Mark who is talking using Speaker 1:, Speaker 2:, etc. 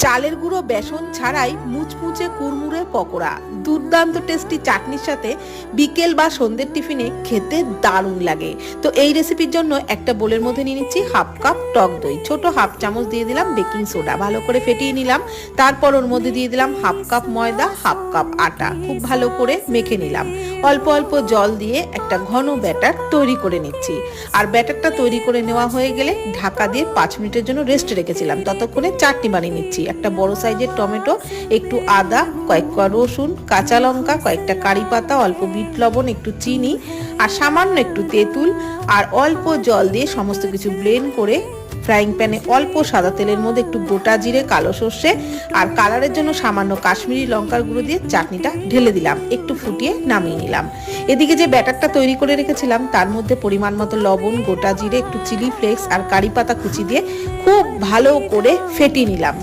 Speaker 1: চালের গুঁড়ো বেসন ছাড়াই মুচমুচে কুড়মুড়ে পকোড়া দুর্দান্ত টেস্টি চাটনির সাথে বিকেল বা সন্ধ্যের টিফিনে খেতে দারুণ লাগে। তো এই রেসিপির জন্য একটা বোলের মধ্যে নিয়ে নিচ্ছি হাফ কাপ টক দই, ছোট হাফ চামচ দিয়ে দিলাম বেকিং সোডা, ভালো করে ফেটিয়ে নিলাম। তারপর ওর মধ্যে দিয়ে দিলাম হাফ কাপ ময়দা, হাফ কাপ আটা, খুব ভালো করে মেখে নিলাম। অল্প অল্প জল দিয়ে একটা ঘন ব্যাটার তৈরি করে নিচ্ছি। আর ব্যাটারটা তৈরি করে নেওয়া হয়ে গেলে ঢাকা দিয়ে 5 মিনিটের জন্য রেস্টে রেখেছিলাম। ততক্ষণে চাটনি বানিয়ে নিচ্ছি। একটা বড় সাইজের টমেটো, একটু আদা, কয়েকটা রসুন, কাঁচা লঙ্কা, কয়েকটা কারি পাতা, অল্প বিট লবণ, একটু চিনি আর সামান্য একটু তেঁতুল আর অল্প জল দিয়ে সমস্ত কিছু ব্লেন্ড করে ফ্রাইং প্যানে অল্প সাদা তেলের মধ্যে একটু গোটা জিরে, কালো সর্ষে আর কালারের জন্য সামান্য কাশ্মীরি লঙ্কার গুঁড়ো দিয়ে চাটনিটা ঢেলে দিলাম, একটু ফুটিয়ে নামিয়ে নিলাম। এদিকে যে ব্যাটারটা তৈরি করে রেখেছিলাম তার মধ্যে পরিমাণ মতো লবণ, গোটা জিরে, একটু চিলি ফ্লেক্স আর কারি পাতা কুচি দিয়ে খুব ভালো করে ফেটিয়ে নিলাম।